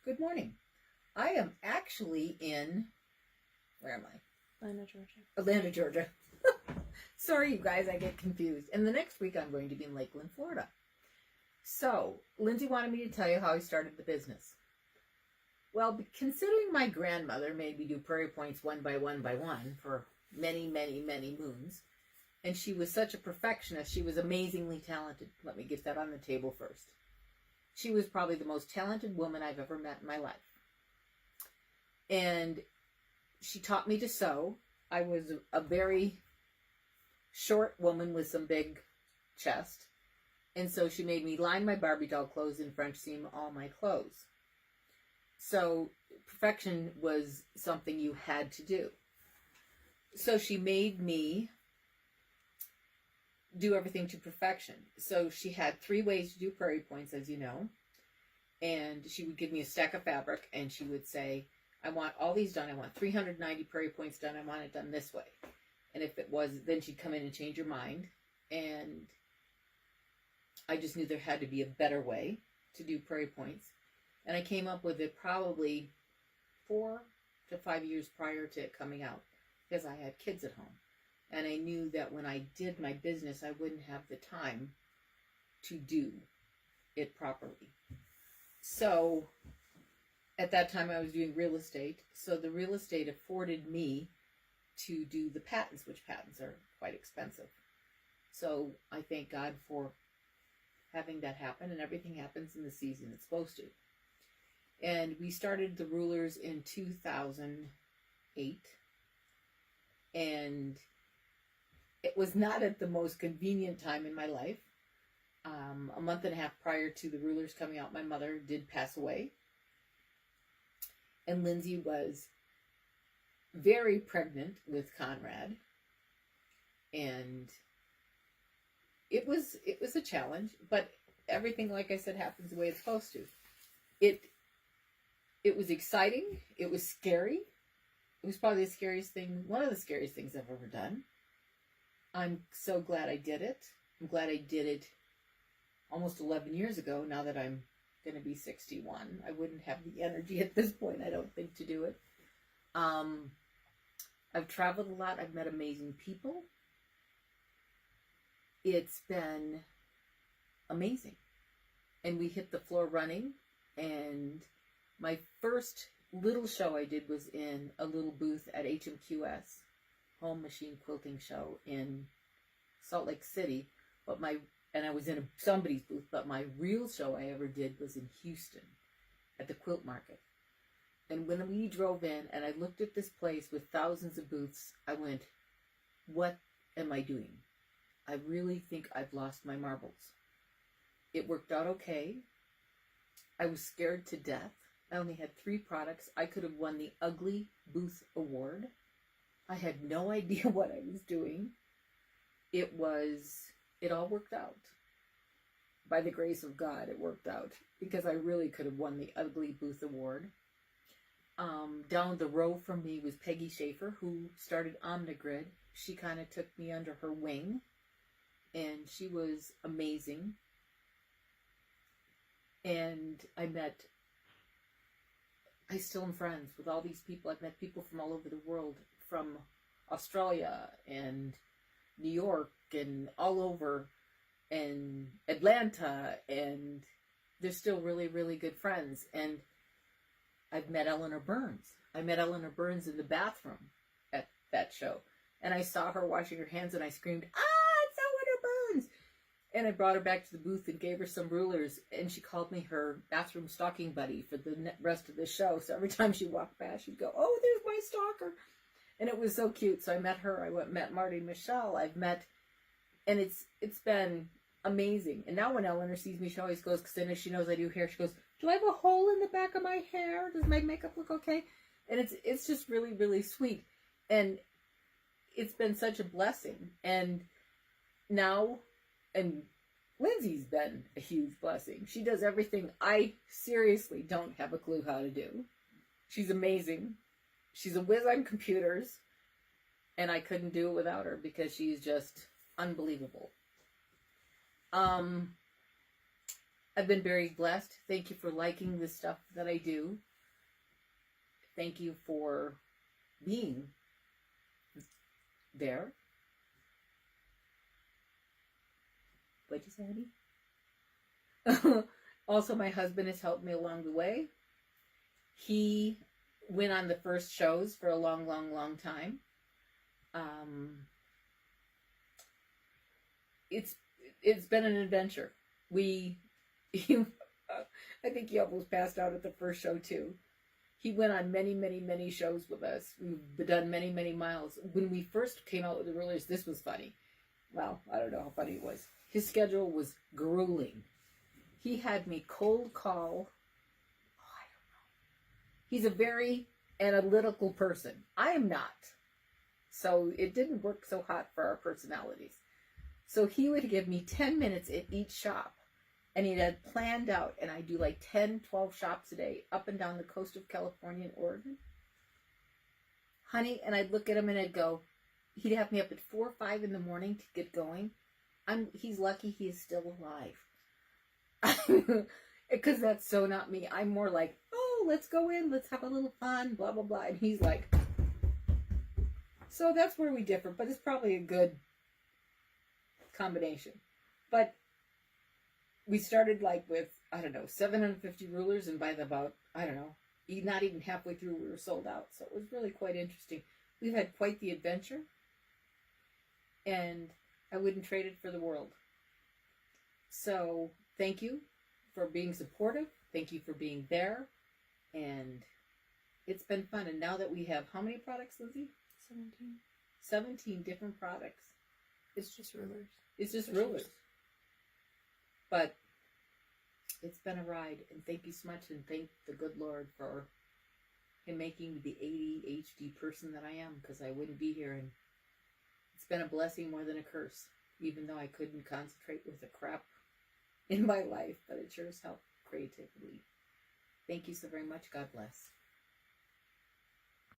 Good morning. I am actually in, where am I? Atlanta, Georgia. Atlanta, Georgia. Sorry, you guys, I get confused. And the next week I'm going to be in Lakeland, Florida. So, Lindsay wanted me to tell you how I started the business. Well, considering my grandmother made me do prairie points one by one by one for many, many, many moons, and she was such a perfectionist, she was amazingly talented. Let me get that on the table first. She was probably the most talented woman I've ever met in my life. And she taught me to sew. I was a very short woman with some big chest. And so she made me line my Barbie doll clothes and French seam all my clothes. So perfection was something you had to do. So she made me do everything to perfection. So she had 3 ways to do prairie points, as you know. And she would give me a stack of fabric and she would say, I want all these done. I want 390 prairie points done. I want it done this way. And if it was, then she'd come in and change her mind. And I just knew there had to be a better way to do prairie points. And I came up with it probably 4 to 5 years prior to it coming out because I had kids at home. And I knew that when I did my business, I wouldn't have the time to do it properly. So at that time I was doing real estate. So the real estate afforded me to do the patents, which patents are quite expensive. So I thank God for having that happen, and everything happens in the season it's supposed to. And we started the Rulers in 2008. And it was not at the most convenient time in my life. A month and a half prior to the Rulers coming out, my mother did pass away. And Lindsay was very pregnant with Conrad. And it was a challenge, but everything, like I said, happens the way it's supposed to. It was exciting. It was scary. It was probably the scariest thing, one of the scariest things I've ever done. I'm so glad I did it. I'm glad I did it almost 11 years ago, now that I'm going to be 61. I wouldn't have the energy at this point, I don't think, to do it. I've traveled a lot. I've met amazing people. It's been amazing. And we hit the floor running. And my first little show I did was in a little booth at HMQS, Home Machine Quilting Show in Salt Lake City. And I was in somebody's booth, but my real show I ever did was in Houston at the Quilt Market. And when we drove in and I looked at this place with thousands of booths, I went, what am I doing? I really think I've lost my marbles. It worked out okay. I was scared to death. I only had 3 products. I could have won the Ugly Booth Award. I had no idea what I was doing. It all worked out. By the grace of God, it worked out. Because I really could have won the Ugly Booth Award. Down the row from me was Peggy Schaefer, who started Omnigrid. She kind of took me under her wing. And she was amazing. And I still am friends with all these people. I've met people from all over the world, from Australia and New York and all over, and Atlanta, and they're still really, really good friends. And I've met Eleanor Burns. I met Eleanor Burns in the bathroom at that show. And I saw her washing her hands and I screamed, it's Eleanor Burns! And I brought her back to the booth and gave her some rulers, and she called me her bathroom stalking buddy for the rest of the show. So every time she walked past, she'd go, oh, there's my stalker. And it was so cute. So I met her. I met Marty Michelle. And it's been amazing. And now when Eleanor sees me, she always goes, because then she knows I do hair, she goes, do I have a hole in the back of my hair? Does my makeup look okay? And it's just really, really sweet. And it's been such a blessing. And now, and Lindsay's been a huge blessing. She does everything I seriously don't have a clue how to do. She's amazing. She's a whiz on computers. And I couldn't do it without her because she's just unbelievable. I've been very blessed. Thank you for liking the stuff that I do. Thank you for being there. What'd you say, honey? Also, my husband has helped me along the way. He went on the first shows for a long, long, long time. It's been an adventure. I think he almost passed out at the first show too. He went on many, many, many shows with us. We've done many, many miles. When we first came out with the Rulers, this was funny. Well, I don't know how funny it was. His schedule was grueling. He had me cold call. Oh, I don't know. He's a very analytical person. I am not. So it didn't work so hot for our personalities. So he would give me 10 minutes at each shop. And he had planned out, and I do like 10, 12 shops a day up and down the coast of California and Oregon. Honey, and I'd look at him and I'd go, he'd have me up at 4 or 5 in the morning to get going. He's lucky he is still alive. Because that's so not me. I'm more like, oh, let's go in, let's have a little fun, blah, blah, blah. And he's like, so that's where we differ, but it's probably a good combination. But we started like with, I don't know, 750 rulers, and by about, I don't know, not even halfway through we were sold out. So it was really quite interesting. We've had quite the adventure, and I wouldn't trade it for the world. So thank you for being supportive. Thank you for being there. And it's been fun. And now that we have how many products, Lindsay? 17. 17 different products. It's just rulers. It's just rulers. But it's been a ride. And thank you so much. And thank the good Lord for him making me the ADHD person that I am. Because I wouldn't be here. And it's been a blessing more than a curse. Even though I couldn't concentrate with the crap in my life. But it sure has helped creatively. Thank you so very much. God bless.